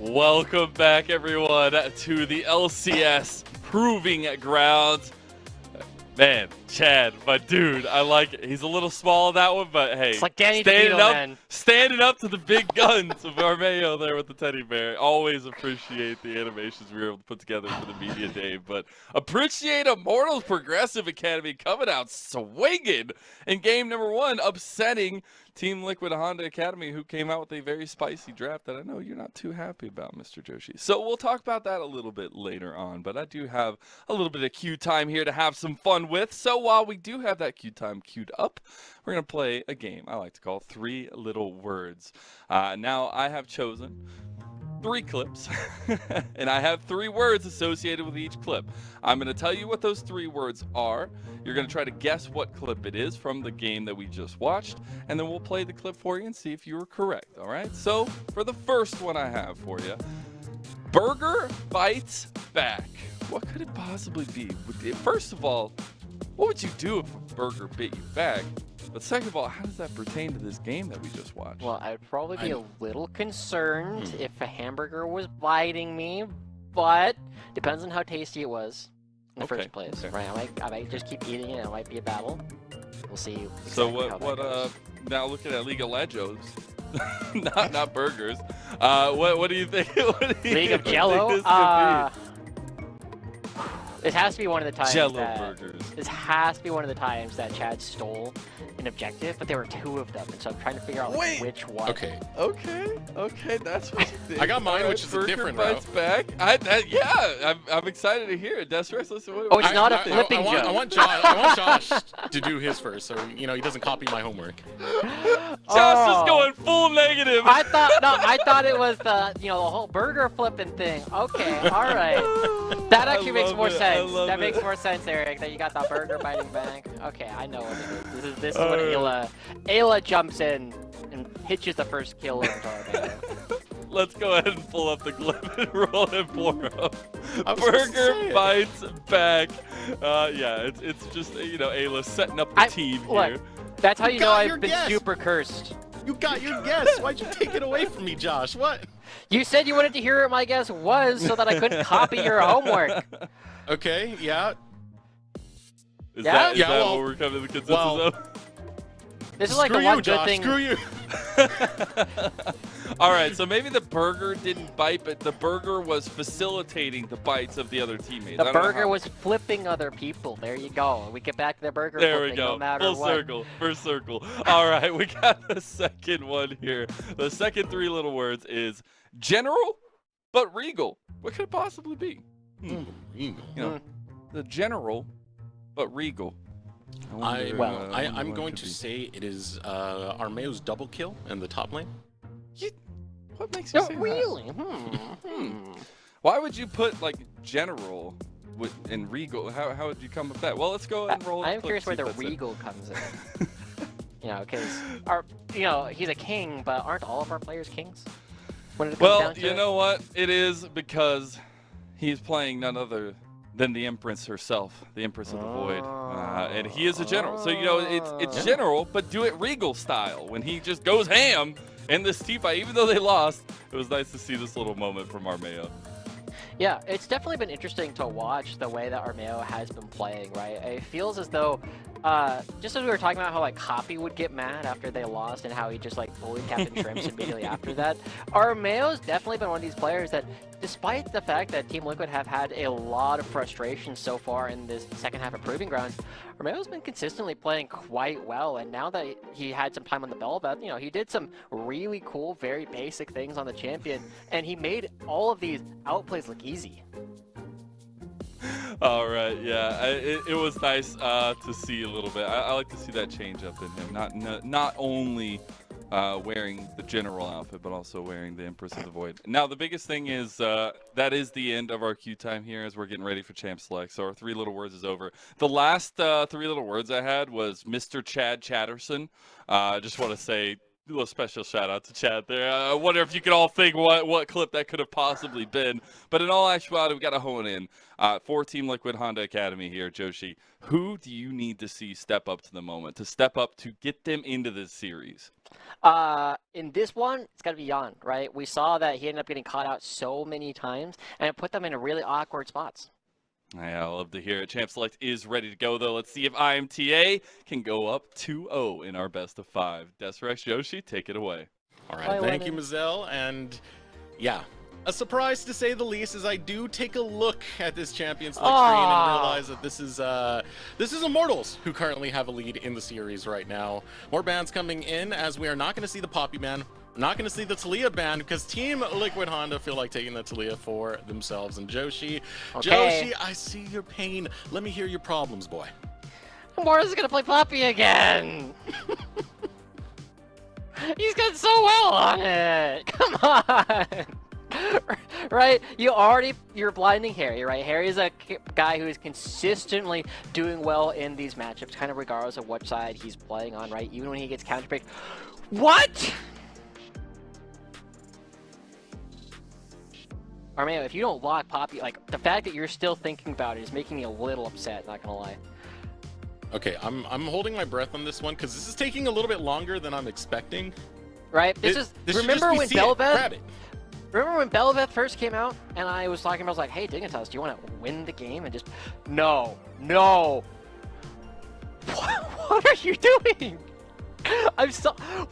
Welcome back, everyone, to the LCS Proving Grounds. Man, Chad, my dude, I like it. He's a little small in that one, but hey, It's like Danny DeVito, man. Standing up to the big guns of Armeo there with the teddy bear. Always appreciate the animations we were able to put together for the media day, but appreciate Immortals Progressive Academy coming out swinging in game number 1, upsetting Team Liquid Honda Academy, who came out with a very spicy draft that I know you're not too happy about, Mr. Joshi. So we'll talk about that a little bit later on, but I do have a little bit of queue time here to have some fun with. So while we do have that queue time queued up, we're going to play a game I like to call 3 Little Words. Now, I have chosen 3 clips, and I have 3 words associated with each clip. I'm going to tell you what those 3 words are. You're going to try to guess what clip it is from the game that we just watched, and then we'll play the clip for you and see if you were correct, all right? So, for the first one I have for you, Burger bites back. What could it possibly be? First of all, what would you do if a burger bit you back? But second of all, how does that pertain to this game that we just watched? Well, I'd probably be a little concerned if a hamburger was biting me, but depends on how tasty it was in the first place. Right? I might just keep eating it. It might be a battle. We'll see. Exactly So what? Now looking at League of Legends, not burgers. What do you think? League of Jello. It has to be one of the times burgers. This has to be one of the times that Chad stole an objective, but there were 2 of them, and so I'm trying to figure out which one. Okay, that's what you think. I got mine, which is a different route. Back. I'm excited to hear it. Desiree, listen. It's not a flipping joke. I want Josh to do his first, so he doesn't copy my homework. Josh is going full negative. I thought it was the the whole burger flipping thing. Okay, all right. That actually makes more sense. That makes more sense, Eric. That you got the burger biting back. Okay, I know what it is. This is when Ayla jumps in and pitches the first kill over Tornado. Let's go ahead and pull up the clip and roll it for him. Burger bites back. Yeah, it's just Ayla setting up the team here. Look, that's how you know I've been super cursed. You got your guess. Why'd you take it away from me, Josh? What? You said you wanted to hear what my guess was so that I couldn't copy your homework. Okay, yeah. Is that what we're coming to the consensus of? This is like the one good thing. Screw you. All right, so maybe the burger didn't bite, but the burger was facilitating the bites of the other teammates. The burger was flipping other people. There you go. We get back to the burger flipping no matter what. Full circle, first circle. All right, we got the second one here. The second 3 little words is general, but regal. What could it possibly be? Regal. The general, but regal. I'm going to say it is Armeo's double kill in the top lane. What makes you say really? that? Why would you put like general in regal? How would you come with that? Well, let's go and roll. I'm curious where the regal comes in. Because he's a king, but aren't all of our players kings? Well, you know what? It is because he's playing none other than the Empress herself, the Empress of the Void, and he is a general. So it's general, but do it regal style. When he just goes ham in this team fight, even though they lost, it was nice to see this little moment from Armeo. Yeah, it's definitely been interesting to watch the way that Armeo has been playing, right? It feels as though, just as we were talking about how like Hoppy would get mad after they lost and how he just like bullied Captain Shrimps immediately after that, Armeo's definitely been one of these players that, despite the fact that Team Liquid have had a lot of frustration so far in this second half of Proving Grounds, Armeo's been consistently playing quite well, and now that he had some time on the Belvet, he did some really cool, very basic things on the champion, and he made all of these outplays look easy. All right, yeah, it was nice to see a little bit. I like to see that change up in him, not only wearing the general outfit, but also wearing the Empress of the Void. Now, the biggest thing is that is the end of our queue time here as we're getting ready for Champ Select. So our 3 little words is over. The last 3 little words I had was Mr. Chad Chatterson. I just want to say a little special shout out to Chad there. I wonder if you could all think what clip that could have possibly been. But in all actuality, we got to hone in. For Team Liquid Honda Academy here, Joshi, who do you need to see step up to the moment, to step up to get them into this series? In this one, it's got to be Jan, right? We saw that he ended up getting caught out so many times, and it put them in really awkward spots. Yeah, I love to hear it. Champ Select is ready to go, though. Let's see if IMTA can go up 2-0 in our best of 5. Desrex, Yoshi, take it away. All right, Bye, thank Lennon. you, Mazel, and yeah. A surprise to say the least as I do take a look at this Champions League screen and realize that this is Immortals who currently have a lead in the series right now. More bans coming in as we are not going to see the Poppy ban. We're not going to see the Talia ban because Team Liquid Honda feel like taking the Talia for themselves. And Joshi, Okay. Joshi, I see your pain. Let me hear your problems, boy. Immortals is gonna play Poppy again. He's got so well on it. Come on. Right? You're blinding Harry, right? Harry's a guy who is consistently doing well in these matchups, kind of regardless of what side he's playing on, right? Even when he gets counterpicked. What? Armeo, if you don't lock Poppy, like, the fact that you're still thinking about it is making me a little upset, not gonna lie. Okay, I'm holding my breath on this one because this is taking a little bit longer than I'm expecting. Right? This Remember when Grab Belveth? it. Remember when Belveth first came out, and I was talking about, I was like, hey, Dignitas, do you want to win the game? And just, no. What are you doing?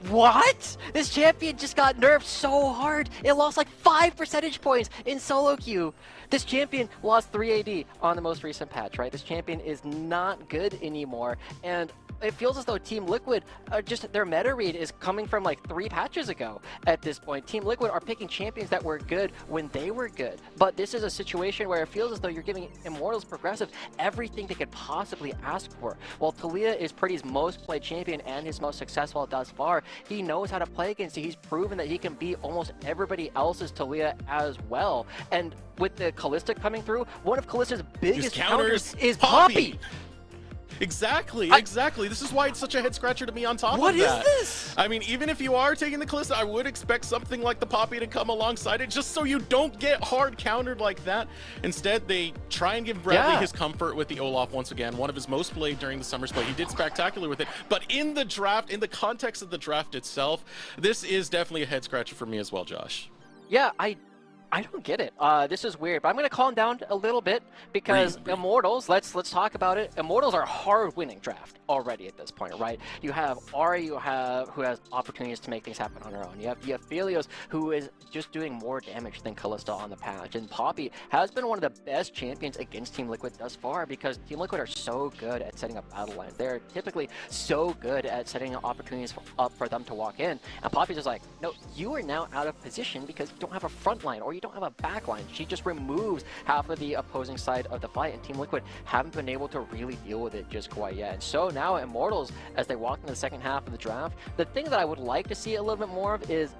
What? This champion just got nerfed so hard. It lost like 5 percentage points in solo queue. This champion lost 3 AD on the most recent patch, right? This champion is not good anymore, and it feels as though Team Liquid, just their meta read is coming from like 3 patches ago at this point. Team Liquid are picking champions that were good when they were good. But this is a situation where it feels as though you're giving Immortals Progressive everything they could possibly ask for. While Talia is Pretty's most played champion and his most successful thus far, he knows how to play against it. He's proven that he can beat almost everybody else's Talia as well. And with the Callista coming through, one of Callista's biggest counters is Poppy. Exactly. This is why it's such a head scratcher to me on top of that. What is this? I mean, even if you are taking the Callista, I would expect something like the Poppy to come alongside it just so you don't get hard countered like that. Instead, they try and give Bradley his comfort with the Olaf once again, one of his most played during the summer split. He did spectacular with it, but in the draft, in the context of the draft itself, this is definitely a head scratcher for me as well, Josh. Yeah, I don't get it. This is weird, but I'm gonna calm down a little bit because Breathe. Immortals, let's talk about it. Immortals are a hard winning draft already at this point, right? You have Ari who has opportunities to make things happen on her own. You have Phelios who is just doing more damage than Callista on the patch. And Poppy has been one of the best champions against Team Liquid thus far because Team Liquid are so good at setting up battle lines. They're typically so good at setting opportunities up for them to walk in. And Poppy's just like, no, you are now out of position because you don't have a front line or you don't have a back line. She just removes half of the opposing side of the fight, and Team Liquid haven't been able to really deal with it just quite yet. And so now Immortals, as they walk into the second half of the draft, the thing that I would like to see a little bit more of is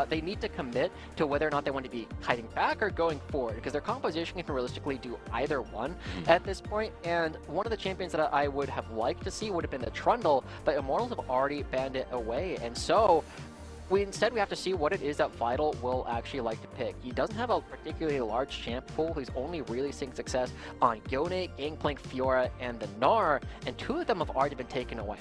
they need to commit to whether or not they want to be hiding back or going forward, because their composition can realistically do either one at this point. And one of the champions that I would have liked to see would have been the Trundle, but Immortals have already banned it away. And so instead we have to see what it is that Vital will actually like to pick. He doesn't have a particularly large champ pool. He's only really seeing success on Yone, Gangplank, Fiora, and the Gnar, and 2 of them have already been taken away.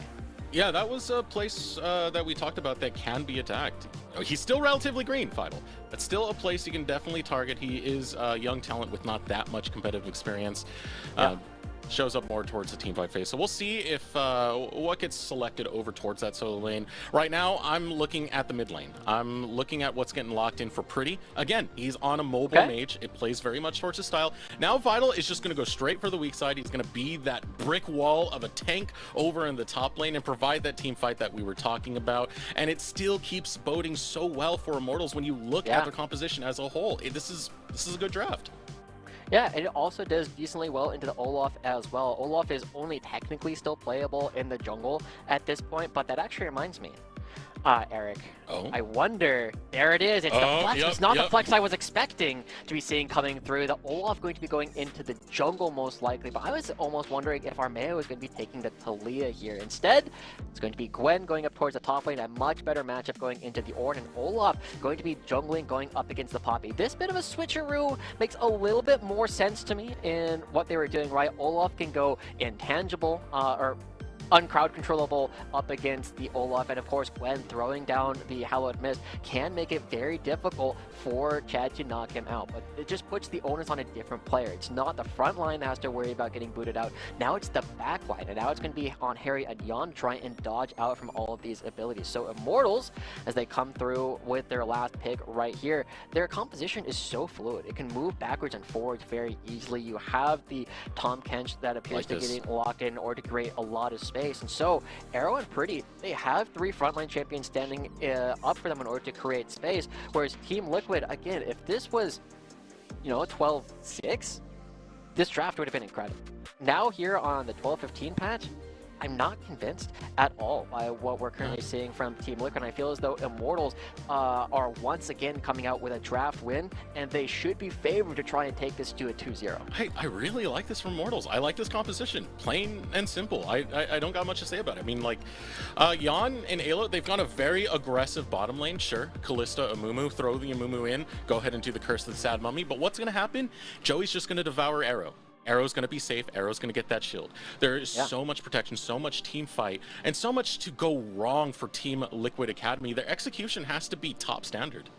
Yeah, that was a place that we talked about that can be attacked. He's still relatively green, Vital. That's still a place you can definitely target. He is a young talent with not that much competitive experience. Shows up more towards the team fight phase. So we'll see if what gets selected over towards that solo lane. Right now, I'm looking at the mid lane. I'm looking at what's getting locked in for Pretty. Again, he's on a mobile mage. It plays very much towards his style. Now Vital is just going to go straight for the weak side. He's going to be that brick wall of a tank over in the top lane and provide that team fight that we were talking about. And it still keeps boding so well for Immortals when you look at their composition as a whole. This is a good draft. Yeah, and it also does decently well into the Olaf as well. Olaf is only technically still playable in the jungle at this point, but that actually reminds me. Eric, I wonder, there it is, it's the flex, it's not the flex I was expecting to be seeing coming through. The Olaf going to be going into the jungle most likely, but I was almost wondering if Armeo is going to be taking the Talia here. Instead, it's going to be Gwen going up towards the top lane, a much better matchup going into the Ornn, and Olaf going to be jungling going up against the Poppy. This bit of a switcheroo makes a little bit more sense to me in what they were doing, right? Olaf can go intangible, or uncrowd controllable up against the Olaf, and of course Gwen throwing down the Hallowed Mist can make it very difficult for Chad to knock him out. But it just puts the onus on a different player. It's not the front line that has to worry about getting booted out. Now it's the back line, and now it's going to be on Harry and Jan to try and dodge out from all of these abilities. So Immortals, as they come through with their last pick right here, their composition is so fluid. It can move backwards and forwards very easily. You have the Tom Kench that appears to get locked in or to create a lot of space. And so Arrow and Pretty, they have 3 frontline champions standing up for them in order to create space. Whereas Team Liquid, again, if this was, you know, a 12-6, this draft would have been incredible. Now here on the 12-15 patch, I'm not convinced at all by what we're currently seeing from Team Liquid. I feel as though Immortals are once again coming out with a draft win, and they should be favored to try and take this to a 2-0. I really like this from Immortals. I like this composition, plain and simple. I don't got much to say about it. I mean, like, Jan and Alo, they've got a very aggressive bottom lane, sure. Kalista, Amumu, throw the Amumu in, go ahead and do the Curse of the Sad Mummy, but what's going to happen? Joey's just going to devour Arrow. Arrow's going to be safe. Arrow's going to get that shield. There is so much protection, so much team fight, and so much to go wrong for Team Liquid Academy. Their execution has to be top standard.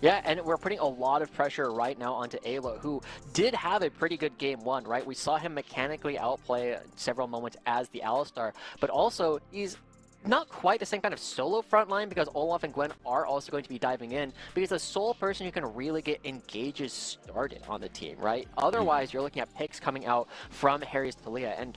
Yeah, and we're putting a lot of pressure right now onto Alo, who did have a pretty good game 1, right? We saw him mechanically outplay several moments as the Alistar, but also he's not quite the same kind of solo front line because Olaf and Gwen are also going to be diving in, because the sole person who can really get engages started on the team, right? Otherwise, you're looking at picks coming out from Harry's Talia, and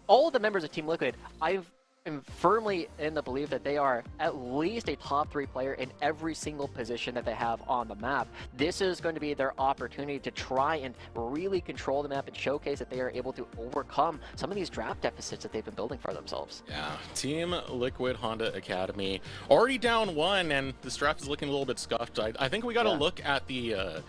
all of the members of Team Liquid, I'm firmly in the belief that they are at least a top 3 player in every single position that they have on the map. This is going to be their opportunity to try and really control the map and showcase that they are able to overcome some of these draft deficits that they've been building for themselves. Yeah, Team Liquid Honda Academy already down 1, and this draft is looking a little bit scuffed. I think we got to look at the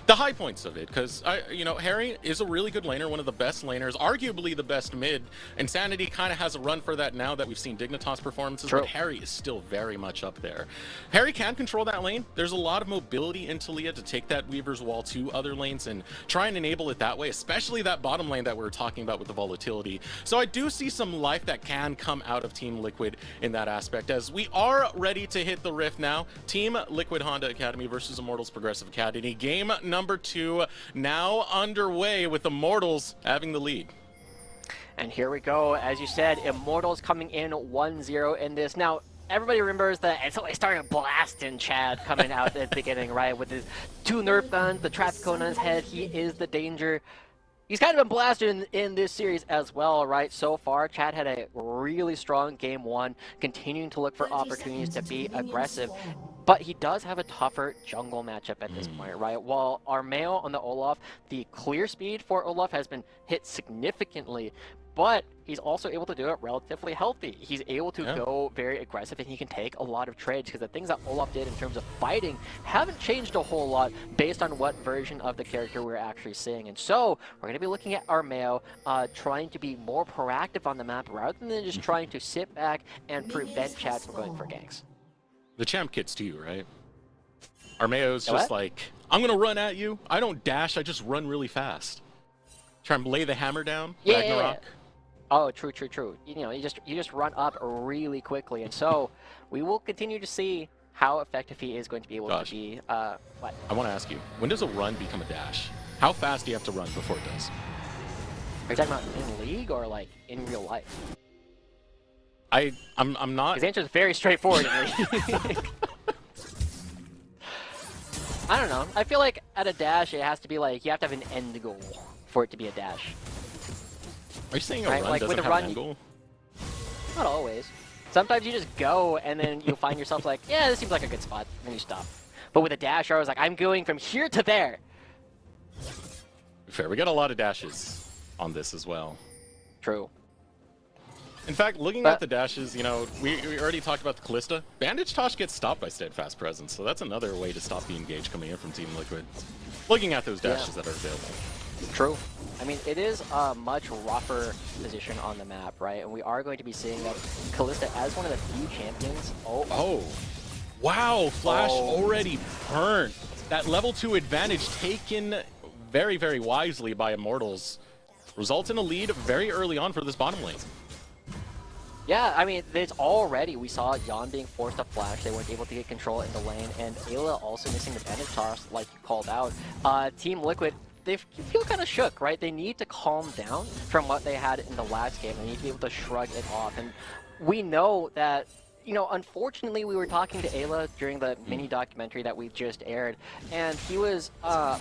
high points of it, because you know, Harry is a really good laner, one of the best laners, arguably the best mid. Insanity kind of has a run for that now that we've seen Dignitas performances, but Harry is still very much up there. Harry can control that lane. There's a lot of mobility in Talia to take that Weaver's Wall to other lanes and try and enable it that way, especially that bottom lane that we were talking about with the volatility. So I do see some life that can come out of Team Liquid in that aspect, as we are ready to hit the rift now. Team Liquid Honda Academy versus Immortals Progressive Academy. Game number 2 now underway with Immortals having the lead. And here we go. As you said, Immortals coming in 1-0 in this. Now, everybody remembers that it's always started blasting Chad coming out at the beginning, right? With his 2 Nerf guns, the Trapcone on his head. He is the danger. He's kind of been blasted in this series as well, right? So far, Chad had a really strong game 1, continuing to look for opportunities to be aggressive. But he does have a tougher jungle matchup at this point, right? While Armeo on the Olaf, the clear speed for Olaf has been hit significantly, but he's also able to do it relatively healthy. He's able to go very aggressive, and he can take a lot of trades, because the things that Olaf did in terms of fighting haven't changed a whole lot based on what version of the character we're actually seeing. And so we're going to be looking at Armeo trying to be more proactive on the map rather than just trying to sit back and prevent Chad from going for ganks. The champ kits to you, right? Armeo's just like, I'm going to run at you. I don't dash, I just run really fast. Try and lay the hammer down, Ragnarok. Oh, true. You know, you just run up really quickly, and so we will continue to see how effective he is going to be able to be. What? I want to ask you, when does a run become a dash? How fast do you have to run before it does? Are you talking about in League or like in real life? I'm not. His answer is very straightforward in League. I don't know. I feel like at a dash, it has to be like you have to have an end goal for it to be a dash. Are you saying a run like doesn't with a have run, an end goal? Not always. Sometimes you just go, and then you'll find yourself like, yeah, this seems like a good spot, and you stop. But with a dash, I was like, I'm going from here to there. Fair. We got a lot of dashes on this as well. True. In fact, looking at the dashes, you know, we already talked about the Kalista. Bandage Tosh gets stopped by Steadfast Presence, so that's another way to stop the engage coming in from Team Liquid. Looking at those dashes that are available. True. I mean, it is a much rougher position on the map, right? And we are going to be seeing that Kalista as one of the few champions. Oh. Wow, Flash already burnt. That level 2 advantage taken very, very wisely by Immortals. Results in a lead very early on for this bottom lane. Yeah, I mean, it's already, we saw Jan being forced to flash, they weren't able to get control in the lane, and Ayla also missing the bandage toss, like you called out. Team Liquid, they feel kind of shook, right? They need to calm down from what they had in the last game. They need to be able to shrug it off, and we know that, you know, unfortunately, we were talking to Ayla during the mini documentary that we just aired, and he was,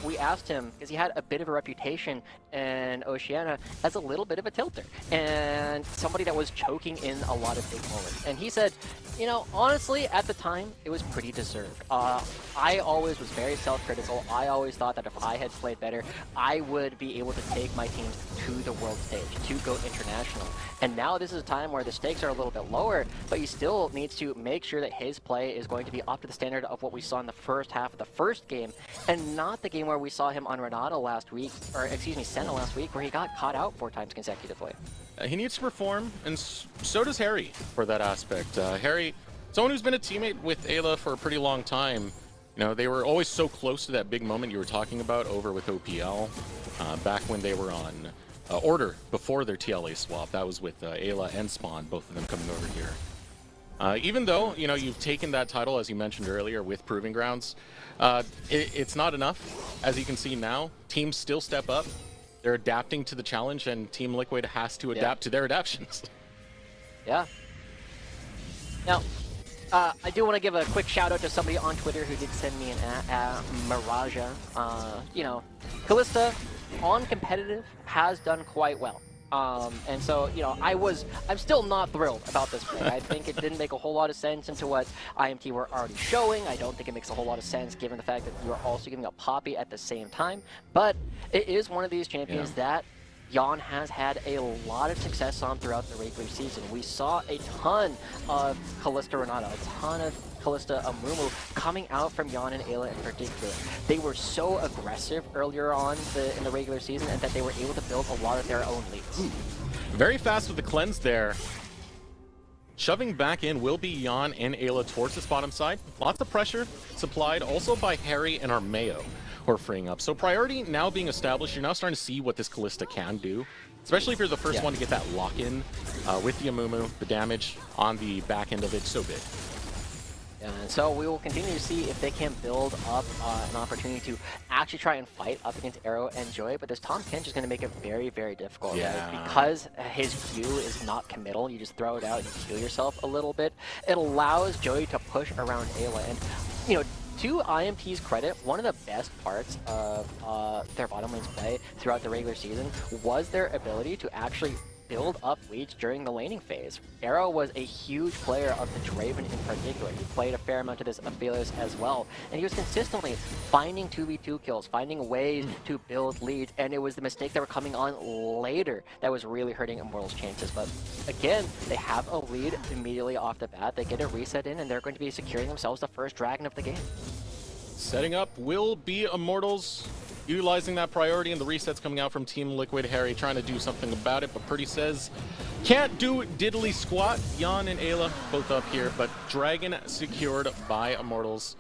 we asked him, because he had a bit of a reputation in Oceania as a little bit of a tilter, and somebody that was choking in a lot of big moments. And he said, you know, honestly, at the time, it was pretty deserved. I always was very self-critical. I always thought that if I had played better, I would be able to take my teams to the world stage, to go international. And now this is a time where the stakes are a little bit lower, but he still needs to make sure that his play is going to be up to the standard of what we saw in the first half of the first game, and not the game where we saw him on Renata last week, or excuse me, Senna last week, where he got caught out 4 times consecutively. He needs to perform, and so does Harry for that aspect. Harry, someone who's been a teammate with Ayla for a pretty long time, you know, they were always so close to that big moment you were talking about over with OPL, back when they were on Order before their TLA swap. That was with Ayla and Spawn, both of them coming over here. Even though, you know, you've taken that title, as you mentioned earlier, with Proving Grounds, it's not enough. As you can see now, teams still step up. They're adapting to the challenge, and Team Liquid has to adapt to their adaptions. Yeah. Now, I do want to give a quick shout out to somebody on Twitter who did send me an Miraja. You know, Kalista on competitive has done quite well. And so, you know, I'm still not thrilled about this play. I think it didn't make a whole lot of sense into what IMT were already showing. I don't think it makes a whole lot of sense given the fact that you're also giving up Poppy at the same time. But it is one of these champions that Jan has had a lot of success on throughout the regular season. We saw a ton of Kalista Renata, a ton of Kalista Amumu coming out from Jan and Ayla in particular. They were so aggressive earlier on in the regular season, and that they were able to build a lot of their own leads. Very fast with the cleanse there. Shoving back in will be Jan and Ayla towards this bottom side. Lots of pressure supplied also by Harry and Armeo, who are freeing up. So priority now being established. You're now starting to see what this Kalista can do, especially if you're the first one to get that lock-in with the Amumu. The damage on the back end of it, so big. And so we will continue to see if they can build up an opportunity to actually try and fight up against Arrow and Joy, but this Tom Kench is going to make it very, very difficult. Right? Because his Q is not committal, you just throw it out and kill yourself a little bit. It allows Joy to push around Ayla, and, you know, to IMT's credit, one of the best parts of their bottom lane's play throughout the regular season was their ability to actually build up leads during the laning phase. Arrow was a huge player of the Draven in particular. He played a fair amount of this Aphelios as well, and he was consistently finding 2v2 kills, finding ways to build leads, and it was the mistakes that were coming on later that was really hurting Immortals' chances. But again, they have a lead immediately off the bat. They get a reset in, and they're going to be securing themselves the first dragon of the game. Setting up will be Immortals, utilizing that priority, and the resets coming out from Team Liquid. Harry trying to do something about it, but Purdy says can't do diddly squat. Jan and Ayla both up here, but Dragon secured by Immortals.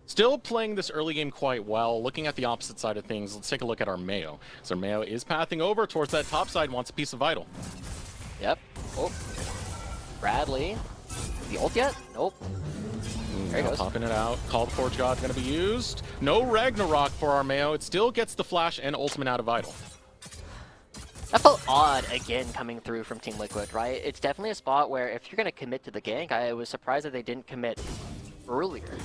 Still playing this early game quite well. Looking at the opposite side of things, let's take a look at Armeo. So Armeo is pathing over towards that top side, wants a piece of Vital. Yep. Oh. Bradley. The ult yet? Nope. There he goes. Popping it out. Call the Forge God going to be used. No Ragnarok for Armeo. It still gets the flash and ultimate out of Vital. That felt odd, again, coming through from Team Liquid, right? It's definitely a spot where if you're going to commit to the gank, I was surprised that they didn't commit earlier.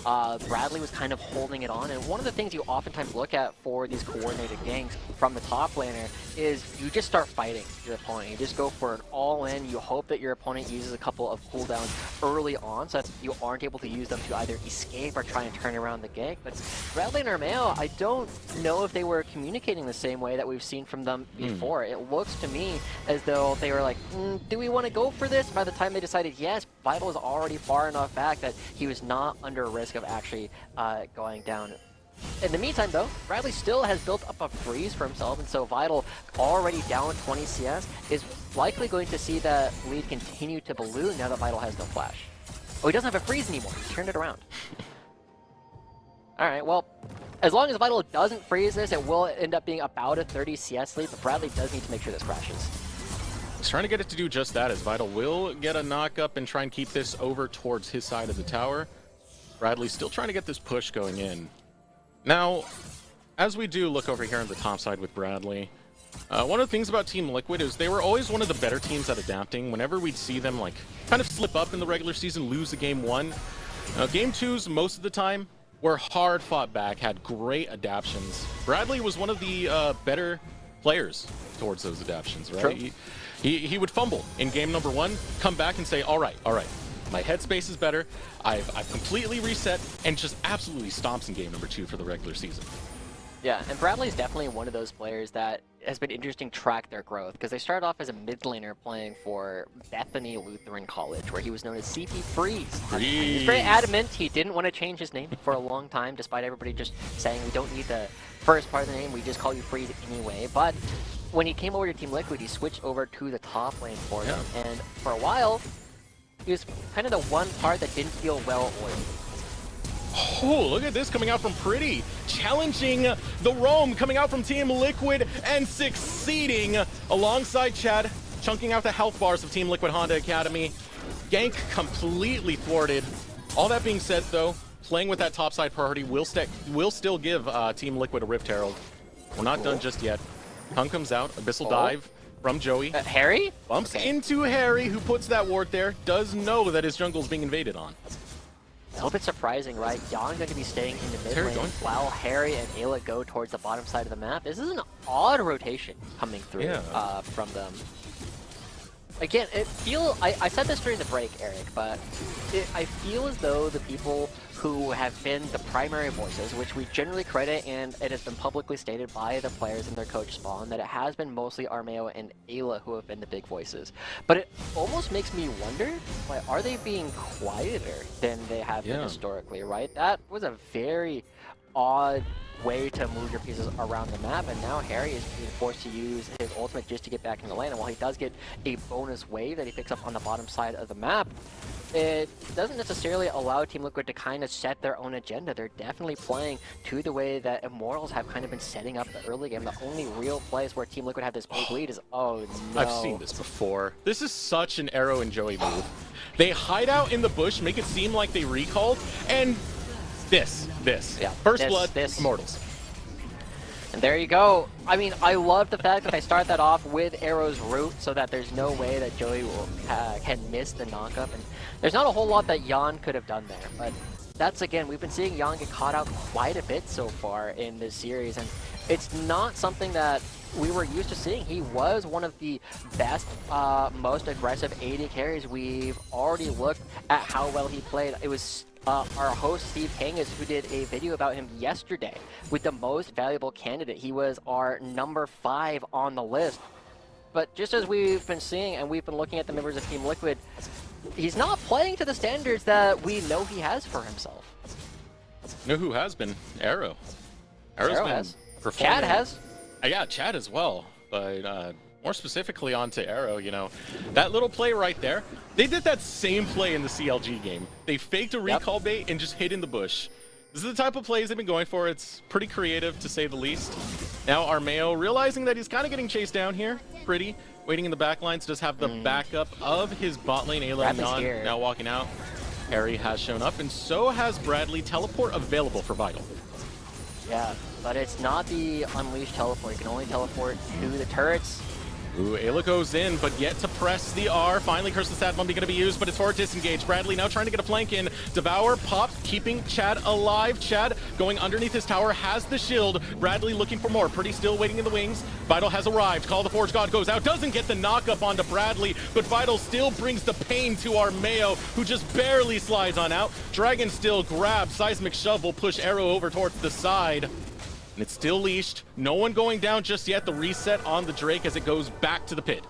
Bradley was kind of holding it on, and one of the things you oftentimes look at for these coordinated ganks from the top laner is you just start fighting your opponent. You just go for an all-in. You hope that your opponent uses a couple of cooldowns early on so that you aren't able to use them to either escape or try and turn around the gank. But Bradley and Armeo, I don't know if they were communicating the same way that we've seen from them before. It looks to me as though they were like, do we want to go for this? By the time they decided yes, Vital was already far enough back that he was not under risk of actually going down. In the meantime, though, Bradley still has built up a freeze for himself, and so Vital, already down 20 CS, is likely going to see that lead continue to balloon now that Vital has no flash. Oh, he doesn't have a freeze anymore. He turned it around. Alright, well, as long as Vital doesn't freeze this, it will end up being about a 30 CS lead, but Bradley does need to make sure this crashes. He's trying to get it to do just that, as Vital will get a knock up and try and keep this over towards his side of the tower. Bradley still trying to get this push going in. Now, as we do look over here on the top side with Bradley, one of the things about Team Liquid is they were always one of the better teams at adapting. Whenever we'd see them like kind of slip up in the regular season, lose a game 1. Game 2s, most of the time, were hard fought back, had great adaptions. Bradley was one of the better players towards those adaptions, right? He would fumble in game number 1, come back and say, all right, my headspace is better, I've completely reset, and just absolutely stomps in game number 2 for the regular season. Yeah, and Bradley's definitely one of those players that has been interesting to track their growth, because they started off as a mid laner playing for Bethany Lutheran College, where he was known as CP Freeze. He's very adamant he didn't want to change his name for a long time, despite everybody just saying we don't need the first part of the name, we just call you Freeze anyway. But when he came over to Team Liquid, he switched over to the top lane for them, and for a while, he was kind of the one part that didn't feel well oiled. Oh, look at this coming out from Pretty, challenging the roam, coming out from Team Liquid and succeeding alongside Chad, chunking out the health bars of Team Liquid Honda Academy. Gank completely thwarted. All that being said, though, playing with that topside priority will still give Team Liquid a Rift Herald. We're not done just yet. Hung comes out, Abyssal Dive from Joey. Harry? Bumps into Harry, who puts that ward there, does know that his jungle's being invaded on. It's a little bit surprising, right? Yon going to be staying in the mid lane while Harry and Ayla go towards the bottom side of the map. This is an odd rotation coming through from them. Again, I said this during the break, Eric, but I feel as though the people who have been the primary voices, which we generally credit, and it has been publicly stated by the players and their coach Spawn, that it has been mostly Armeo and Ayla who have been the big voices. But it almost makes me wonder, why are they being quieter than they have been historically, right? That was a very odd way to move your pieces around the map, and now Harry is being forced to use his ultimate just to get back in the lane, and while he does get a bonus wave that he picks up on the bottom side of the map, it doesn't necessarily allow Team Liquid to kind of set their own agenda. They're definitely playing to the way that Immortals have kind of been setting up the early game. The only real place where Team Liquid have this big lead is, oh no. I've seen this before. This is such an Arrow and Joey move. They hide out in the bush, make it seem like they recalled, and this. First blood, Immortals. And there you go. I mean, I love the fact that they start that off with Arrow's root so that there's no way that Joey will, can miss the knockup. And there's not a whole lot that Jan could have done there. But that's, again, we've been seeing Jan get caught out quite a bit so far in this series. And it's not something that we were used to seeing. He was one of the best, most aggressive AD carries. We've already looked at how well he played. It was our host Steve Kangas who did a video about him yesterday with the most valuable candidate. He was our number 5 on the list. But just as we've been seeing and we've been looking at the members of Team Liquid, he's not playing to the standards that we know he has for himself. You know who has been? Arrow. Arrow's Arrow been has. performing. Chad has. Yeah, Chad as well. But more specifically onto Arrow, you know, that little play right there, they did that same play in the CLG game. They faked a recall bait and just hid in the bush. This is the type of plays they've been going for. It's pretty creative, to say the least. Now Armeo, realizing that he's kind of getting chased down here, Pretty, waiting in the back lines, does have the backup of his bot lane, Ayla and Nan now walking out. Harry has shown up, and so has Bradley. Teleport available for Vital. Yeah, but it's not the unleashed teleport. You can only teleport to the turrets. Ooh, Ayla goes in, but yet to press the R. Finally, Curse the Sad Mummy going to be used, but it's for a disengage. Bradley now trying to get a flank in. Devour popped, keeping Chad alive. Chad going underneath his tower, has the shield. Bradley looking for more. Pretty still waiting in the wings. Vital has arrived. Call the Forge God goes out. Doesn't get the knock up onto Bradley, but Vital still brings the pain to Armeo, who just barely slides on out. Dragon still grabs. Seismic Shove will push Arrow over towards the side. And it's still leashed. No one going down just yet. The reset on the Drake as it goes back to the pit.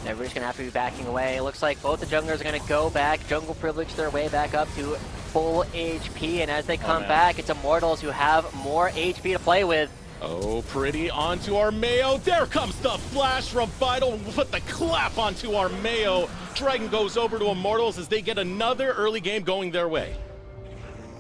Everybody's going to have to be backing away. It looks like both the junglers are going to go back. Jungle privilege their way back up to full HP. And as they come back, it's Immortals who have more HP to play with. Oh, Pretty onto Armeo. There comes the flash from Vital. We'll put the clap onto Armeo. Dragon goes over to Immortals as they get another early game going their way.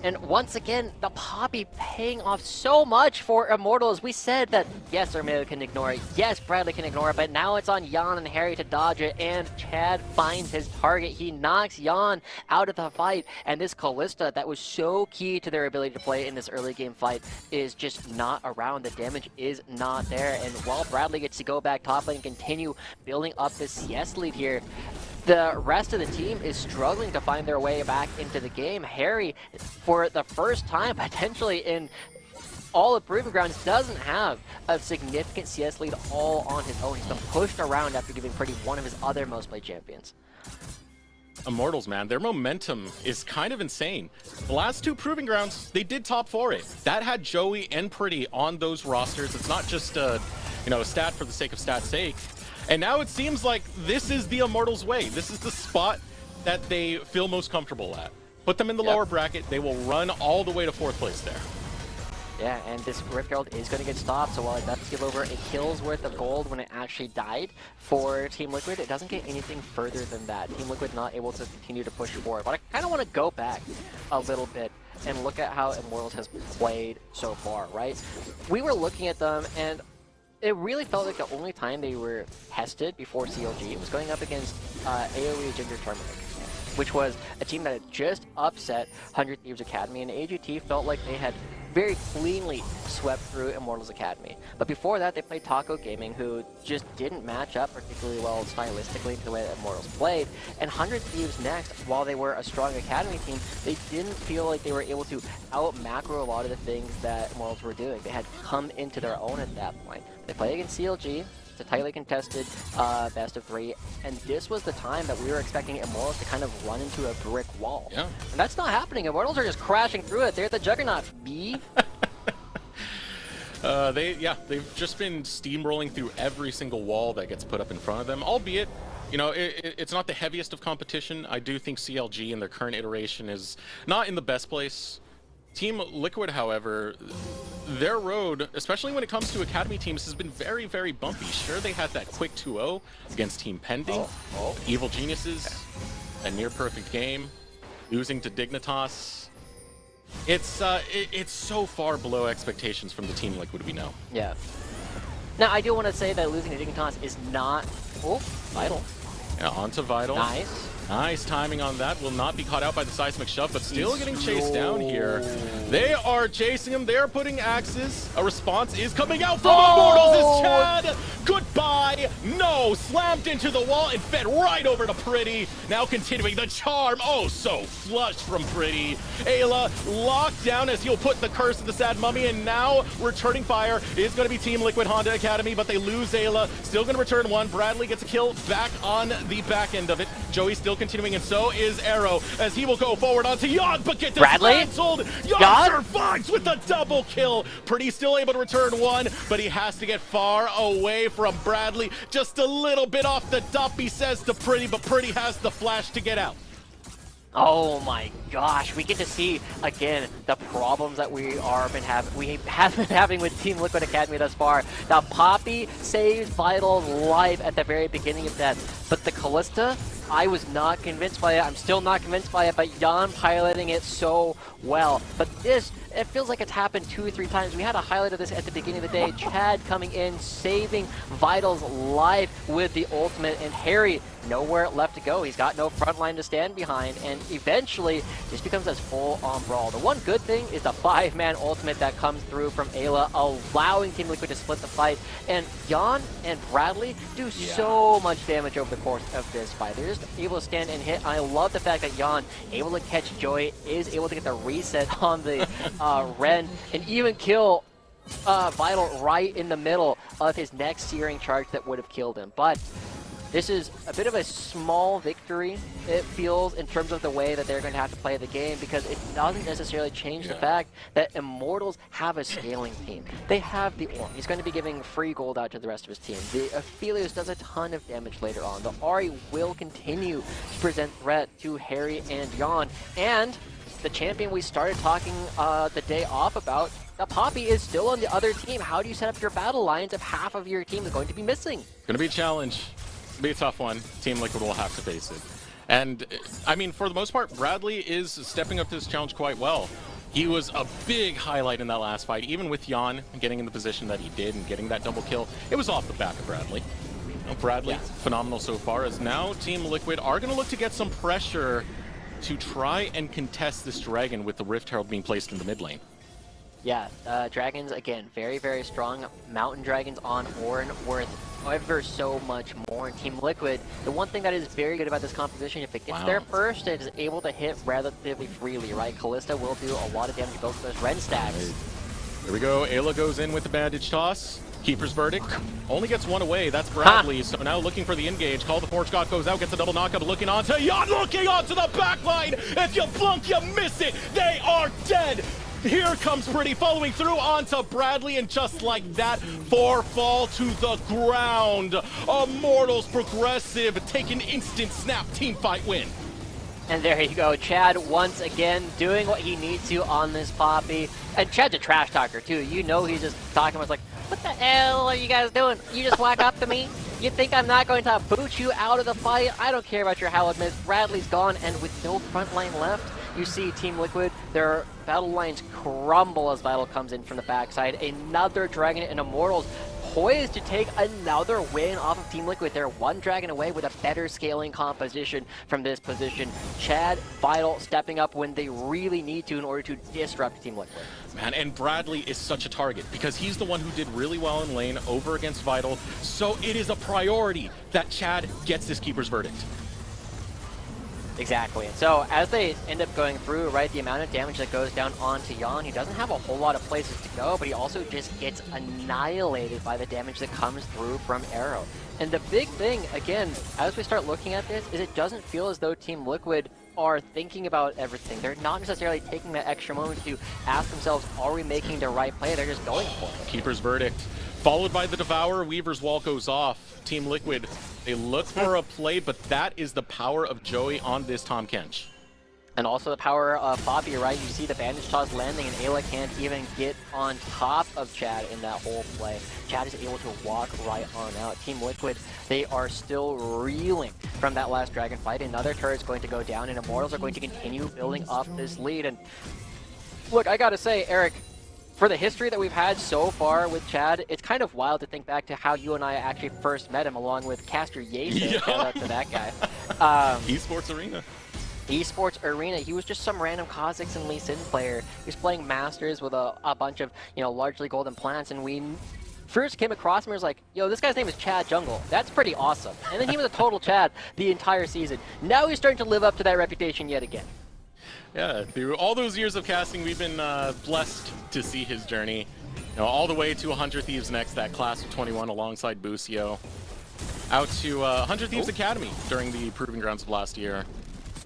And once again, the Poppy paying off so much for Immortals. We said that, yes, Armeo can ignore it, yes, Bradley can ignore it, but now it's on Jan and Harry to dodge it, and Chad finds his target. He knocks Jan out of the fight, and this Callista that was so key to their ability to play in this early game fight is just not around. The damage is not there, and while Bradley gets to go back top lane and continue building up this CS lead here, the rest of the team is struggling to find their way back into the game. Harry, for the first time potentially in all of Proving Grounds, doesn't have a significant CS lead all on his own. He's been pushed around after giving Pretty one of his other most played champions. Immortals, man, their momentum is kind of insane. The last 2 Proving Grounds, they did top 4 it. That had Joey and Pretty on those rosters. It's not just a stat for the sake of stat's sake. And now it seems like this is the Immortals way. This is the spot that they feel most comfortable at. Put them in the lower bracket, they will run all the way to 4th place there. Yeah, and this Rip Herald is going to get stopped, so while it does give over a kill's worth of gold when it actually died for Team Liquid, it doesn't get anything further than that. Team Liquid not able to continue to push forward. But I kind of want to go back a little bit and look at how Immortals has played so far, right? We were looking at them, and it really felt like the only time they were tested before CLG was going up against AoE Ginger Turmeric, which was a team that had just upset 100 Thieves Academy, and AGT felt like they had very cleanly swept through Immortals Academy. But before that, they played Taco Gaming, who just didn't match up particularly well stylistically to the way that Immortals played. And 100 Thieves next, while they were a strong Academy team, they didn't feel like they were able to out-macro a lot of the things that Immortals were doing. They had come into their own at that point. They played against CLG. It's a tightly contested best of 3, and this was the time that we were expecting Immortals to kind of run into a brick wall. Yeah. And that's not happening. Immortals are just crashing through it. They're the Juggernaut, B. They've just been steamrolling through every single wall that gets put up in front of them, albeit, it's not the heaviest of competition. I do think CLG in their current iteration is not in the best place. Team Liquid, however, their road, especially when it comes to Academy teams, has been very, very bumpy. Sure, they had that quick 2-0 against Team Pending, Evil Geniuses, a near-perfect game, losing to Dignitas. It's so far below expectations from the Team Liquid we know. Yeah. Now, I do want to say that losing to Dignitas is not... Oh, Vital. Yeah, on to Vital. Nice. Nice timing on that. Will not be caught out by the seismic shove, but still getting chased down here. They are chasing him. They are putting axes. A response is coming out from Immortals as Chad. Goodbye. No. Slammed into the wall and fed right over to Pretty. Now continuing the charm. Oh, so flush from Pretty. Ayla locked down as he'll put the curse of the sad mummy, and now returning fire is going to be Team Liquid Honda Academy, but they lose Ayla. Still going to return one. Bradley gets a kill back on the back end of it. Joey still continuing, and so is Arrow, as he will go forward onto Yon, but get dismantled. Yon survives with the double kill. Pretty still able to return one, but he has to get far away from Bradley. Just a little bit off the dump, he says to Pretty, but Pretty has the flash to get out. Oh my gosh, we get to see again the problems that we have been having with Team Liquid Academy thus far. Now Poppy saves Vital's life at the very beginning of that, but the Callista, I was not convinced by it. I'm still not convinced by it, but Jan piloting it so well. But this, it feels like it's happened 2 or 3 times. We had a highlight of this at the beginning of the day. Chad coming in, saving Vital's life with the ultimate, and Harry nowhere left to go. He's got no front line to stand behind, and eventually this becomes a full-on brawl. The one good thing is the 5-man ultimate that comes through from Ayla, allowing Team Liquid to split the fight, and Jan and Bradley do so much damage over the course of this fight. They're just able to stand and hit. I love the fact that Jan able to catch Joey, is able to get the reset on the Ren, and even kill Vital right in the middle of his next searing charge that would have killed him. But this is a bit of a small victory, it feels, in terms of the way that they're going to have to play the game, because it doesn't necessarily change the fact that Immortals have a scaling team. They have the Orm. He's going to be giving free gold out to the rest of his team. The Aphelios does a ton of damage later on. The Ahri will continue to present threat to Harry and Jan. And the champion we started talking the day off about, the Poppy, is still on the other team. How do you set up your battle lines if half of your team is going to be missing? Going to be a challenge. Be a tough one. Team Liquid will have to face it. And I mean, for the most part, Bradley is stepping up to this challenge quite well. He was a big highlight in that last fight, even with Jan getting in the position that he did and getting that double kill. It was off the back of Bradley. Bradley, phenomenal so far, as now Team Liquid are going to look to get some pressure to try and contest this Dragon with the Rift Herald being placed in the mid lane. Yeah, Dragons, again, very, very strong. Mountain Dragons on Ornn worth ever so much more. Team Liquid, the one thing that is very good about this composition, if it gets there first, it is able to hit relatively freely, right? Callista will do a lot of damage to both of those Ren stacks. Here we go. Ayla goes in with the bandage toss. Keeper's verdict. Only gets one away. That's Bradley. So now looking for the engage. Call the Forge God goes out, gets a double knockup, looking onto Jan, looking onto the back line. If you blunk, you miss it. They are dead. Here comes Pretty, following through onto Bradley, and just like that, 4 fall to the ground. Immortals Progressive take an instant snap team fight win. And there you go, Chad once again doing what he needs to on this Poppy. And Chad's a trash talker too. You know he's just talking about like, what the hell are you guys doing? You just walk up to me? You think I'm not going to boot you out of the fight? I don't care about your hallowed miss. Bradley's gone, and with no front line left, you see Team Liquid, their battle lines crumble as Vital comes in from the backside. Another Dragon and Immortals poised to take another win off of Team Liquid. They're one Dragon away with a better scaling composition from this position. Chad, Vital stepping up when they really need to in order to disrupt Team Liquid. Man, and Bradley is such a target because he's the one who did really well in lane over against Vital. So it is a priority that Chad gets this Keeper's verdict. Exactly. And so as they end up going through, right, the amount of damage that goes down onto Jan, he doesn't have a whole lot of places to go, but he also just gets annihilated by the damage that comes through from Arrow. And the big thing, again, as we start looking at this, is it doesn't feel as though Team Liquid are thinking about everything. They're not necessarily taking that extra moment to ask themselves, are we making the right play? They're just going for it. Keeper's verdict, followed by the Devourer. Weaver's wall goes off. Team Liquid, they look for a play, but that is the power of Joey on this Tahm Kench. And also the power of Poppy, right? You see the bandage toss landing, and Ayla can't even get on top of Chad in that whole play. Chad is able to walk right on out. Team Liquid, they are still reeling from that last Dragon fight. Another turret's going to go down, and Immortals are going to continue building up this lead. And look, I gotta say, Eric, for the history that we've had so far with Chad, it's kind of wild to think back to how you and I actually first met him, along with Caster Yates. Yeah. Shout out to that guy. Esports Arena. Esports Arena. He was just some random Kha'Zix and Lee Sin player. He was playing Masters with a bunch of, you know, largely golden plants, and we first came across him and was like, yo, this guy's name is Chad Jungle. That's pretty awesome. And then he was a total Chad the entire season. Now he's starting to live up to that reputation yet again. Yeah, through all those years of casting, we've been blessed to see his journey. You know, all the way to 100 Thieves Next, that class of 21 alongside Busio. Out to 100 Thieves Academy during the Proving Grounds of last year.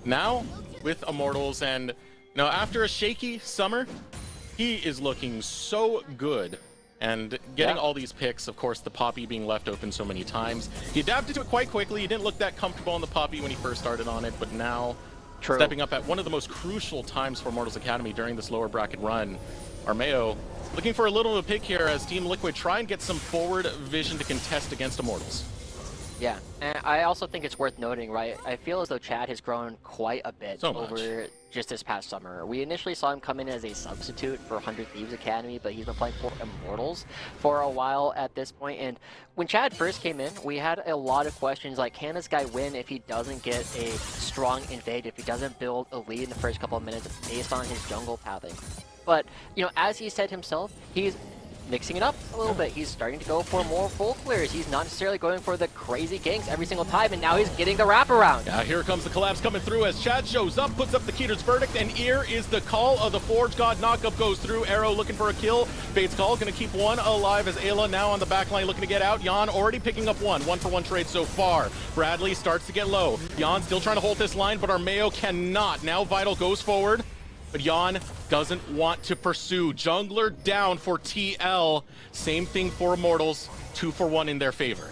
Now with Immortals, and you know, after a shaky summer, he is looking so good. And getting all these picks, of course, the Poppy being left open so many times. He adapted to it quite quickly. He didn't look that comfortable on the Poppy when he first started on it, but now stepping up at one of the most crucial times for Immortals Academy during this lower bracket run. Armeo looking for a little of a pick here as Team Liquid try and get some forward vision to contest against Immortals. Yeah, and I also think it's worth noting, right? I feel as though Chad has grown quite a bit over just this past summer. We initially saw him come in as a substitute for 100 Thieves Academy, but he's been playing for Immortals for a while at this point. And when Chad first came in, we had a lot of questions like, can this guy win if he doesn't get a strong invade, if he doesn't build a lead in the first couple of minutes based on his jungle pathing? But, you know, as he said himself, he's mixing it up a little bit. He's starting to go for more full clears. He's not necessarily going for the crazy ganks every single time, and now he's getting the wraparound. Yeah, here comes the collapse coming through as Chad shows up, puts up the Keeper's verdict, and here is the call of the Forge God. Knockup goes through. Arrow looking for a kill. Bates call, going to keep one alive as Ayla now on the back line looking to get out. Jan already picking up one for one trade so far. Bradley starts to get low. Jan still trying to hold this line, but Armeo cannot. Now Vital goes forward, but Jan doesn't want to pursue. Jungler down for TL. Same thing for Immortals. 2 for 1 in their favor.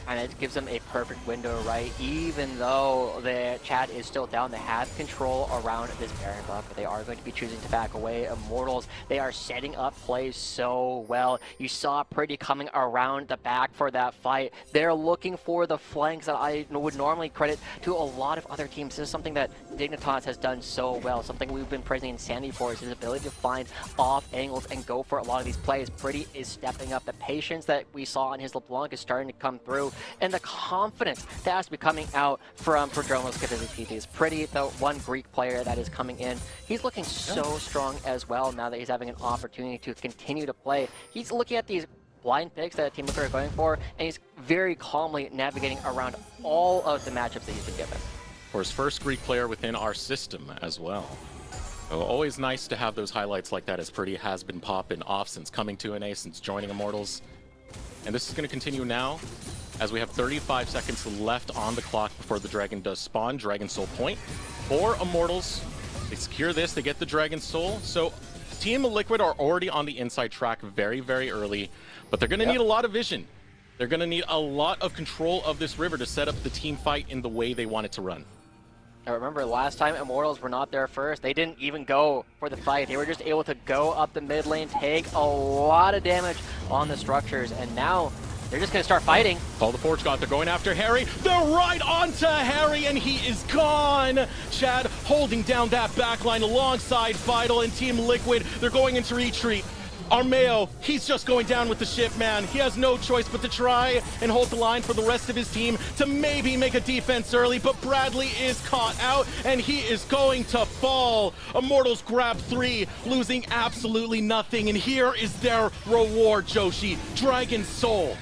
And it gives them a perfect window, right? Even though the Chad is still down, they have control around this Baron buff, but they are going to be choosing to back away. Immortals, they are setting up plays so well. You saw Pretty coming around the back for that fight. They're looking for the flanks that I would normally credit to a lot of other teams. This is something that Dignitas has done so well, something we've been praising Insanity for, is his ability to find off angles and go for a lot of these plays. Pretty is stepping up. The patience that we saw in his LeBlanc is starting to come through, and the confidence that has to be coming out from Prodromos Kavizikidis. Pretty, the one Greek player that is coming in, he's looking so strong as well now that he's having an opportunity to continue to play. He's looking at these blind picks that Team Liquid are going for, and he's very calmly navigating around all of the matchups that he's been given. For his first Greek player within our system as well. So always nice to have those highlights like that, as Pretty has been popping off since coming to NA, since joining Immortals. And this is going to continue now, as we have 35 seconds left on the clock before the Dragon does spawn. Dragon Soul point for Immortals. They secure this, they get the Dragon Soul. So Team Liquid are already on the inside track very, very early, but they're going to need a lot of vision. They're going to need a lot of control of this river to set up the team fight in the way they want it to run. I remember last time Immortals were not there first. They didn't even go for the fight. They were just able to go up the mid lane, take a lot of damage on the structures, and now they're just going to start fighting. Call the Forge God, they're going after Harry. They're right onto Harry, and he is gone. Chad holding down that backline alongside Vital and Team Liquid. They're going into retreat. Armeo, he's just going down with the ship, man. He has no choice but to try and hold the line for the rest of his team to maybe make a defense early, but Bradley is caught out, and he is going to fall. Immortals grab 3, losing absolutely nothing, and here is their reward, Joshi. Dragon Soul.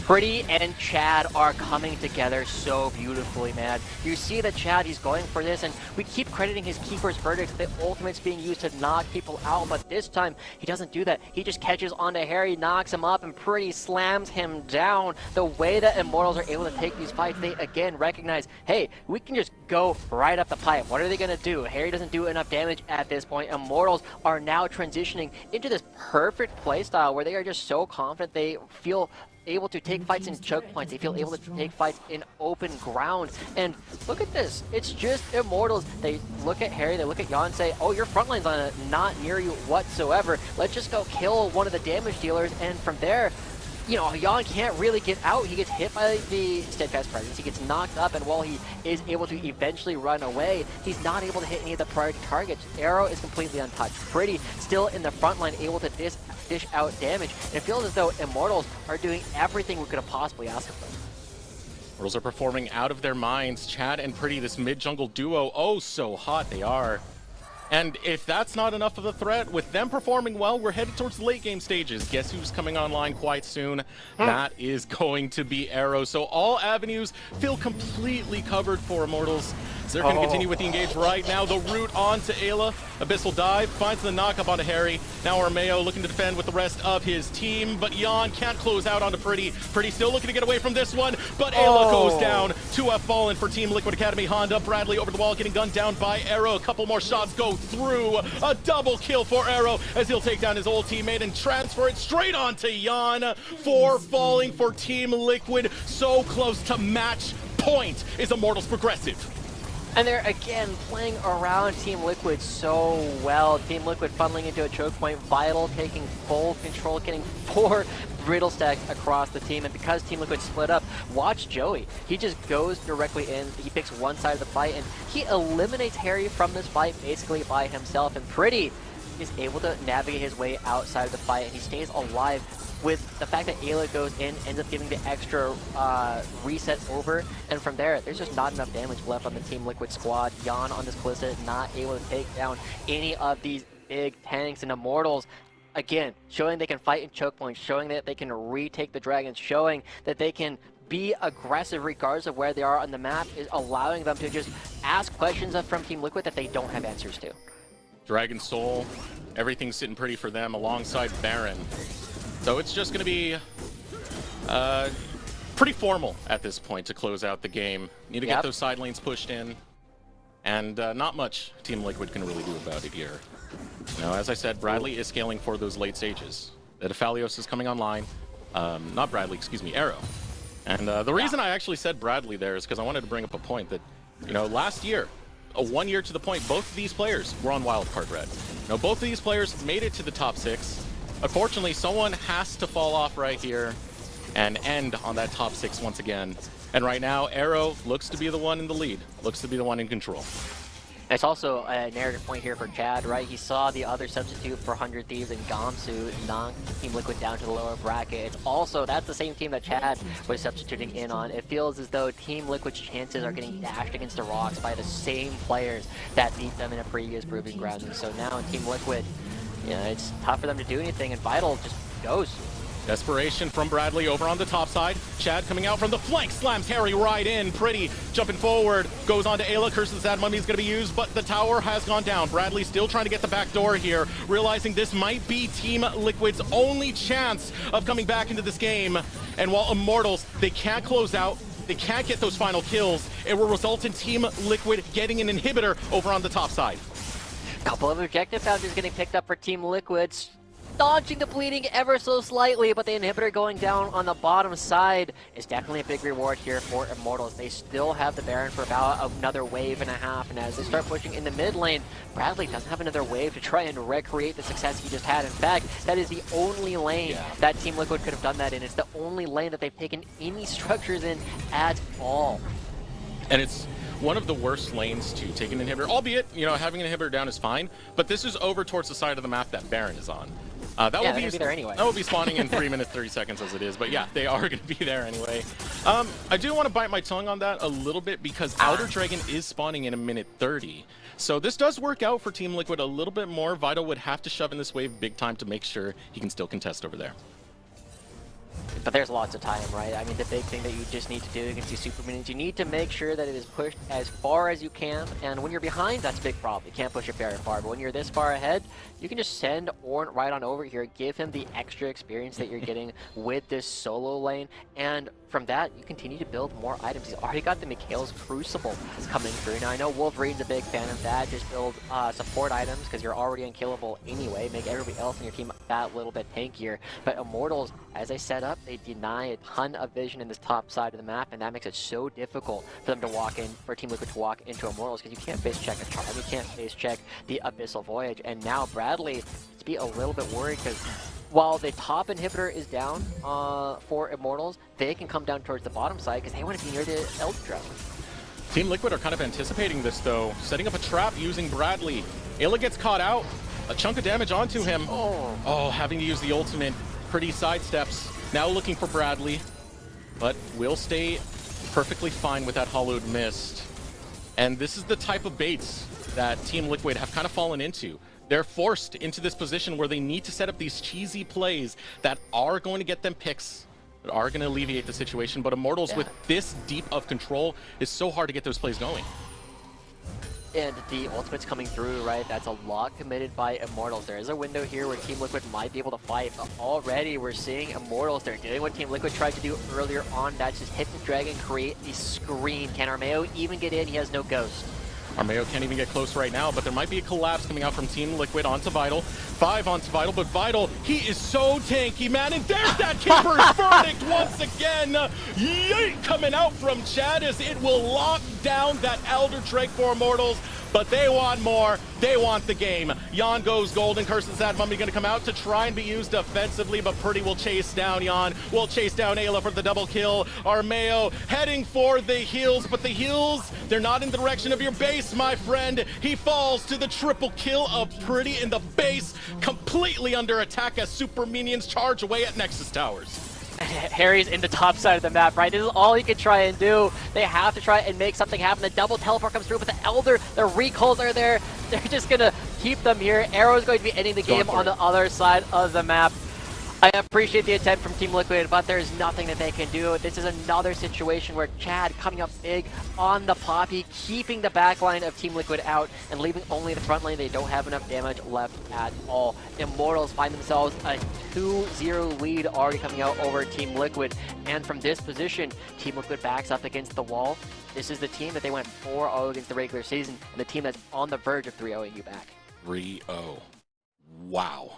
Pretty and Chad are coming together so beautifully, man. You see that Chad, he's going for this, and we keep crediting his Keeper's Verdict, the ultimate's being used to knock people out, but this time, he doesn't do that. He just catches onto Harry, knocks him up, and Pretty slams him down. The way that Immortals are able to take these fights, they again recognize, hey, we can just go right up the pipe. What are they going to do? Harry doesn't do enough damage at this point. Immortals are now transitioning into this perfect playstyle where they are just so confident, they feel able to take fights in choke points. They feel able to take fights in open ground. And look at this. It's just Immortals. They look at Harry, they look at Jan and say, oh, your front line's not near you whatsoever. Let's just go kill one of the damage dealers. And from there, you know, Jan can't really get out. He gets hit by the Steadfast Presence. He gets knocked up, and while he is able to eventually run away, he's not able to hit any of the priority targets. Arrow is completely untouched. Pretty still in the front line, able to dish out damage. And it feels as though Immortals are doing everything we could have possibly asked of them. Immortals are performing out of their minds. Chad and Pretty, this mid-jungle duo, oh, so hot they are. And if that's not enough of a threat, with them performing well, we're headed towards the late game stages. Guess who's coming online quite soon? That is going to be Arrow. So all avenues feel completely covered for Immortals. So they're going to continue with the engage right now. The route onto Ayla. Abyssal dive, finds the knock-up onto Harry. Now Armeo looking to defend with the rest of his team, but Jan can't close out onto Pretty. Pretty still looking to get away from this one, but Ayla goes down. 2 have fallen for Team Liquid Academy. Honda, Bradley over the wall, getting gunned down by Arrow. A couple more shots go through. A double kill for Arrow as he'll take down his old teammate and transfer it straight onto Jan. 4 falling for Team Liquid. So close to match point is Immortals Progressive. And they're again playing around Team Liquid so well. Team Liquid funneling into a choke point. Vital taking full control, getting 4 brittle stacks across the team. And because Team Liquid split up, watch Joey. He just goes directly in. He picks one side of the fight, and he eliminates Harry from this fight basically by himself. And Pretty is able to navigate his way outside of the fight, and he stays alive. With the fact that Ayla goes in, ends up giving the extra reset over, and from there, there's just not enough damage left on the Team Liquid squad. Jan on this Calista not able to take down any of these big tanks, and Immortals, again, showing they can fight in choke points, showing that they can retake the dragons, showing that they can be aggressive regardless of where they are on the map, is allowing them to just ask questions from Team Liquid that they don't have answers to. Dragon Soul, everything's sitting pretty for them alongside Baron. So it's just going to be pretty formal at this point to close out the game. Need to get those side lanes pushed in, and not much Team Liquid can really do about it here. You know, as I said, Bradley is scaling for those late stages. The Defalios is coming online. Not Bradley, excuse me, Arrow. And the reason I actually said Bradley there is because I wanted to bring up a point that, you know, last year, 1 year to the point, both of these players were on Wildcard Red. Now, both of these players made it to the top 6. Unfortunately, someone has to fall off right here. and end on that top 6 once again. And right now, Arrow looks to be the one in the lead, looks to be the one in control. It's also a narrative point here for Chad, right? He saw the other substitute for 100 Thieves in Gamsu knock Team Liquid down to the lower bracket. It's also, that's the same team that Chad was substituting in on. It feels as though Team Liquid's chances are getting dashed against the rocks by the same players that beat them in a previous Proving Ground. And so now in Team Liquid, it's tough for them to do anything, and Vital just goes. Desperation from Bradley over on the top side. Chad coming out from the flank, slams Harry right in. Pretty jumping forward, goes on to Ayla. Curse of the Sad Mummy is going to be used, but the tower has gone down. Bradley still trying to get the back door here, realizing this might be Team Liquid's only chance of coming back into this game. And while Immortals, they can't close out, they can't get those final kills, it will result in Team Liquid getting an inhibitor over on the top side. Couple of objective founders getting picked up for Team Liquids. Dodging the bleeding ever so slightly, but the inhibitor going down on the bottom side is definitely a big reward here for Immortals. They still have the Baron for about another wave and a half, and as they start pushing in the mid lane, Bradley doesn't have another wave to try and recreate the success he just had. In fact, that is the only lane that Team Liquid could have done that in. It's the only lane that they've taken any structures in at all. And it's one of the worst lanes to take an inhibitor, albeit, having an inhibitor down is fine, but this is over towards the side of the map that Baron is on. That will be there anyway. That will be spawning in 3 minutes 30 seconds as it is, but yeah, they are going to be there anyway. I do want to bite my tongue on that a little bit because Outer Dragon is spawning in 1:30. So this does work out for Team Liquid a little bit more. Vital would have to shove in this wave big time to make sure he can still contest over there. But there's lots of time, right? I mean, the big thing that you just need to do against these super minions, you need to make sure that it is pushed as far as you can. And when you're behind, that's a big problem. You can't push it very far. But when you're this far ahead, you can just send Ornn right on over here, give him the extra experience that you're getting with this solo lane. And from that, you continue to build more items. He's already got the Mikhail's Crucible coming through. Now, I know Wolverine's a big fan of that. Just build support items because you're already unkillable anyway. Make everybody else in your team that little bit tankier. But Immortals, as they set up, they deny a ton of vision in this top side of the map, and that makes it so difficult for them to walk in, for Team Liquid to walk into Immortals, because you can't face check a Charm, you can't face check the Abyssal Voyage. And now Bradley to be a little bit worried because while the top inhibitor is down for Immortals, they can come down towards the bottom side because they want to be near the Elder Dragon. Team Liquid are kind of anticipating this though, setting up a trap using Bradley. Ayla gets caught out, a chunk of damage onto him. Oh, having to use the ultimate. Pretty sidesteps. Now looking for Bradley, but will stay perfectly fine with that Hollowed Mist. And this is the type of baits that Team Liquid have kind of fallen into. They're forced into this position where they need to set up these cheesy plays that are going to get them picks, that are going to alleviate the situation. But Immortals with this deep of control is so hard to get those plays going. And the ultimate's coming through, right? That's a lot committed by Immortals. There is a window here where Team Liquid might be able to fight, but already we're seeing Immortals. They're doing what Team Liquid tried to do earlier on. That's just hit the dragon, create the screen. Can Armeo even get in? He has no ghost. Armeo can't even get close right now, but there might be a collapse coming out from Team Liquid onto Vital. 5 onto Vital, but Vital, he is so tanky, man. And there's that Keeper's Verdict once again. Yeet coming out from Chad as it will lock down that Elder Drake for Immortals. But they want more. They want the game. Jan goes gold, and Curse of the Sad Mummy going to come out to try and be used defensively, but Pretty will chase down Jan. Will chase down Ayla for the double kill. Armeo heading for the heals, but the heals, they're not in the direction of your base, my friend. He falls to the triple kill of Pretty in the base, completely under attack as super minions charge away at Nexus Towers. Harry's in the top side of the map, right? This is all he can try and do. They have to try and make something happen. The double teleport comes through, but the Elder, the recalls are there. They're just going to keep them here. Arrow's going to be ending the game on the other side of the map. I appreciate the attempt from Team Liquid, but there's nothing that they can do. This is another situation where Chad coming up big on the Poppy, keeping the backline of Team Liquid out and leaving only the front lane. They don't have enough damage left at all. Immortals find themselves a 2-0 lead already coming out over Team Liquid. And from this position, Team Liquid backs up against the wall. This is the team that they went 4-0 against the regular season, and the team that's on the verge of 3-0ing you back. 3-0. Wow.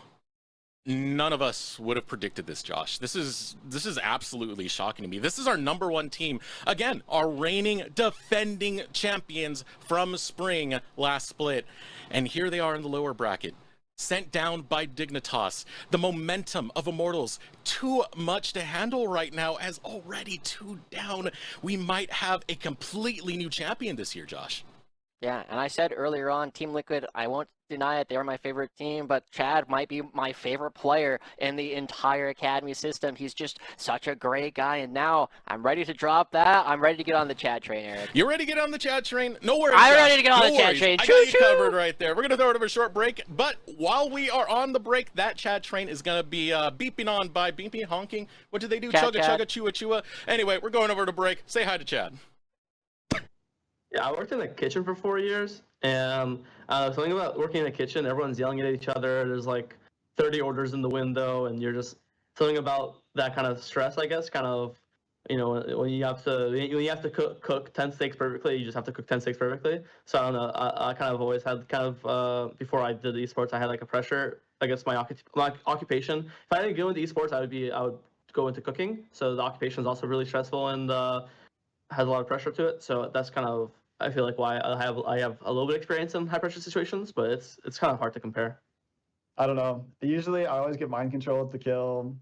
None of us would have predicted this, Josh. This is absolutely shocking to me. This is our #1 team. Again, our reigning, defending champions from spring last split. And here they are in the lower bracket. sent down by Dignitas. The momentum of Immortals, too much to handle right now, as already 2 down. We might have a completely new champion this year, Josh. Yeah, and I said earlier on, Team Liquid, I won't deny it, they were my favorite team, but Chad might be my favorite player in the entire Academy system. He's just such a great guy, and now I'm ready to drop that. I'm ready to get on the Chad train, Eric. You're ready to get on the chat train? No worries, I'm Josh. ready to get on No the chat worries. train. I Choo, got you choo. covered right there. We're going to throw it over a short break, but while we are on the break, that chat train is going to be beeping on by beeping, honking. What do they do? Chat, Chugga, chat. chugga, chua, chua. Anyway, we're going over to break. Say hi to Chad. Yeah, I worked in the kitchen for 4 years, and something about working in the kitchen, everyone's yelling at each other. There's like 30 orders in the window, and you're just something about that kind of stress, I guess. Kind of, when you have to cook 10 steaks perfectly, you just have to cook 10 steaks perfectly. So I don't know. I kind of always had before I did esports, I had like a pressure against my occupation. If I didn't go into esports, I would go into cooking. So the occupation is also really stressful and has a lot of pressure to it. So that's kind of, I feel like, why I have a little bit of experience in high pressure situations, but it's kind of hard to compare. I don't know. Usually I always get mind control to kill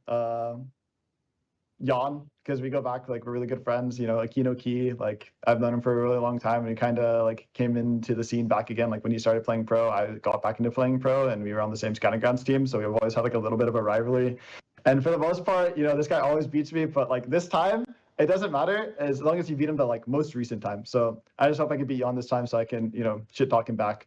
Jan, because we go back, like, we're really good friends, Akino Key, like, I've known him for a really long time, and he kind of, like, came into the scene back again. Like, when he started playing pro, I got back into playing pro, and we were on the same Scanning Grounds team, so we've always had, like, a little bit of a rivalry. And for the most part, this guy always beats me, but, like, this time, it doesn't matter as long as you beat him the, like, most recent time. So I just hope I can beat Jan this time so I can, shit talk him back.